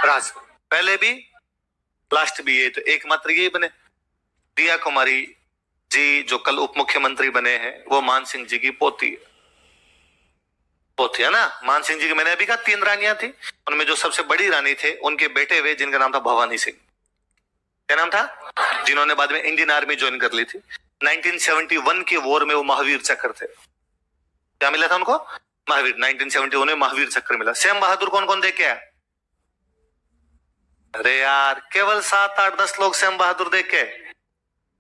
राज पहले भी लास्ट भी ये, तो एकमात्र यही बने। दिया कुमारी जी जो कल उप मुख्यमंत्री बने हैं वो मान सिंह जी की पोती है ना। मान सिंह जी की मैंने अभी कहा 3 रानियां थी, उनमें जो सबसे बड़ी रानी थे उनके बेटे हुए जिनका नाम था भवानी सिंह। क्या नाम था? जिन्होंने बाद में इंडियन आर्मी ज्वाइन कर ली थी। 1971 के वॉर में वो महावीर चक्र थे। क्या मिला था उनको? महावीर। 1971 में महावीर चक्र मिला। सैम बहादुर कौन कौन देख के आया? अरे यार केवल 7, 8, 10 लोग सैम बहादुर देख के।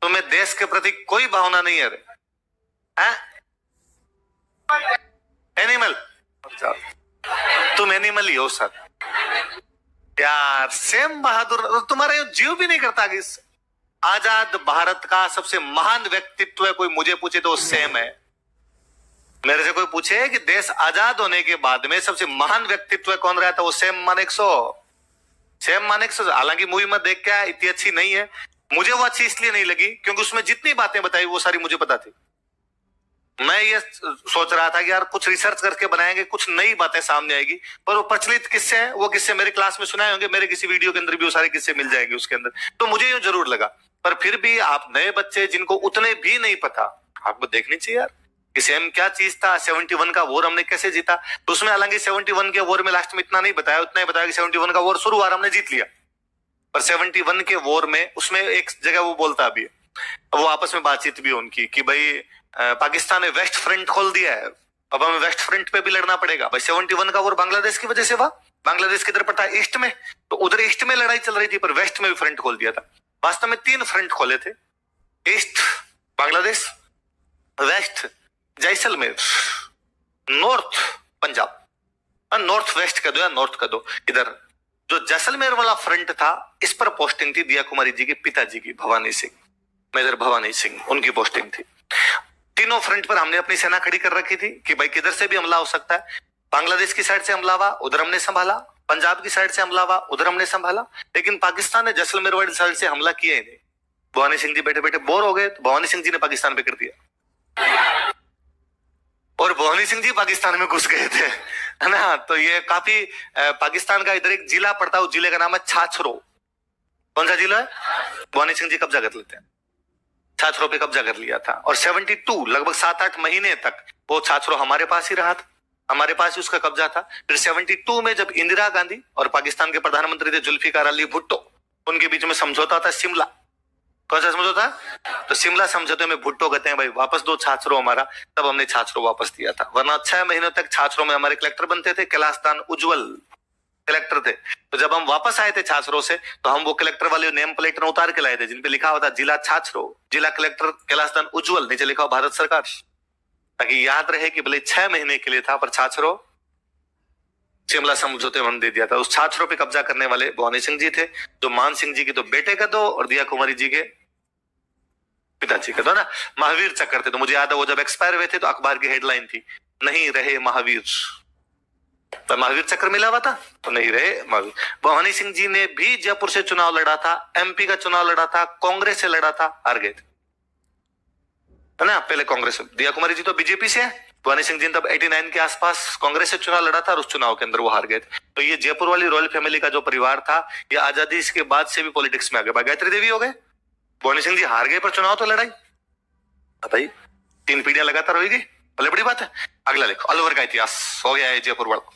तुम्हें देश के प्रति कोई भावना नहीं है? एनिमल। तुम एनिमल ही हो सर। यार सैम बहादुर तुम्हारा जीव भी नहीं करता कि आजाद भारत का सबसे महान व्यक्तित्व है, कोई मुझे पूछे तो सैम है। मेरे से कोई पूछे कि देश आजाद होने के बाद में सबसे महान व्यक्तित्व कौन रहा था, वो सैम मानेकशॉ। सैम मानेकशॉ हालांकि मूवी में देख के इतनी अच्छी नहीं है, मुझे वो अच्छी इसलिए नहीं लगी क्योंकि उसमें जितनी बातें बताई वो सारी मुझे पता थी। मैं ये सोच रहा था कि यार कुछ रिसर्च करके बनाएंगे, कुछ नई बातें सामने आएगी, पर वो प्रचलित किस्से हैं, वो किस्से मेरे क्लास में सुनाए होंगे, मेरे किसी वीडियो के अंदर भी वो सारे किस्से मिल जाएंगे उसके अंदर। तो मुझे यूं जरूर लगा, पर फिर भी आप नए बच्चे जिनको उतने भी नहीं पता, आपको देखनी चाहिए यार कि सैम क्या चीज था, 71 का वॉर हमने कैसे जीता। तो उसमें हालांकि 71 के वॉर में लास्ट में इतना नहीं बताया, उतना ही बताया कि 71 का वॉर शुरू हुआ हमने जीत लिया, पर 71 के वॉर में उसमें एक जगह वो बोलता भी है, वो आपस में बातचीत भी उनकी कि भाई पाकिस्तान ने वेस्ट फ्रंट खोल दिया है, अब हमें वेस्ट फ्रंट पे भी लड़ना पड़ेगा। भाई 71 का वॉर बांग्लादेश की वजह से हुआ, बांग्लादेश किधर पड़ता है? ईस्ट में, तो उधर ईस्ट में लड़ाई चल रही थी, पर वेस्ट में भी फ्रंट खोल दिया था। वास्तव में 3 फ्रंट खोले थे, east Bangladesh, west Jaisalmer, north Punjab. North west का दो या नॉर्थ का दो। इधर जो जैसलमेर वाला फ्रंट था इस पर पोस्टिंग थी दिया कुमारी जी के पिताजी की, भवानी सिंह, मेजर भवानी सिंह, उनकी पोस्टिंग थी। तीनों फ्रंट पर हमने अपनी सेना खड़ी कर रखी थी कि भाई किधर से भी हमला हो सकता है। बांग्लादेश की साइड से हमला हुआ, उधर हमने संभाला, पंजाब की साइड से हमला हुआ, उधर हमने संभाला, लेकिन पाकिस्तान ने जैसलमेर वाली साइड से हमला किया ही नहीं। भवानी सिंह जी बैठे बैठे बोर हो गए, तो भवानी सिंह जी ने पाकिस्तान पे कर दिया, और भवानी सिंह जी पाकिस्तान में घुस गए थे, है ना। तो ये काफी पाकिस्तान का इधर एक जिला पड़ता है, उस जिले का नाम है छाछरो। कौन सा जिला है? भवानी सिंह जी कब्जा कर लेते हैं, छाछरो पे कब्जा कर लिया था। और 72 लगभग 7-8 महीने तक वो छाछरो हमारे पास ही रहा था, हमारे पास ही उसका कब्जा था। फिर 72 में जब इंदिरा गांधी और पाकिस्तान के प्रधानमंत्री थे जुल्फिकार अली भुट्टो, उनके बीच में समझौता था सिमला। कौन सा समझौता? तो सिमला समझौते में भुट्टो कहते हैं भाई वापस दो छाछरो हमारा, तब हमने छाछरो वापस दिया था। वरना 6 महीनों तक छाछरो में हमारे कलेक्टर बनते थे, कैलाशदान उज्जवल कलेक्टर थे। तो जब हम वापस आए थे छाछरो से, तो हम वो कलेक्टर वाले नेम प्लेट उतार के लाए थे जिनपे लिखा हुआ था जिला छाछरो, जिला कलेक्टर कैलाशदान उज्जवल, नीचे लिखा हुआ भारत सरकार, ताकि याद रहे कि भले 6 महीने के लिए था, पर छाछरो शिमला समझौते में दे दिया था। उस छाछरो पे कब्जा करने वाले भवानी सिंह जी थे, जो मान सिंह जी की तो बेटे का दो और दिया कुमारी जी के पिताजी का दो ना, महावीर चक्र थे। तो मुझे याद है वो जब एक्सपायर हुए थे तो अखबार की हेडलाइन थी, नहीं रहे महावीर। तो महावीर चक्र मिला हुआ था तो नहीं रहे महावीर। भवानी सिंह जी ने भी जयपुर से चुनाव लड़ा था, एमपी का चुनाव लड़ा था, कांग्रेस से लड़ा था, हार गए थे, है ना। पहले कांग्रेस, दिया कुमारी जी तो बीजेपी से है, भवानी सिंह जी ने तब 89 के आसपास कांग्रेस से चुनाव लड़ा था और उस चुनाव के अंदर वो हार गए थे। तो ये जयपुर वाली रॉयल फैमिली का जो परिवार था, ये आजादी के बाद से भी पॉलिटिक्स में आ गए। गायत्री देवी हो गए, भवानी सिंह जी हार गए पर चुनाव तो लड़ाई। भाई 3 पीढ़ियां लगातार होगी, भले बड़ी बात है। अगला देखो, अलवर का इतिहास हो गया है जयपुर वाला।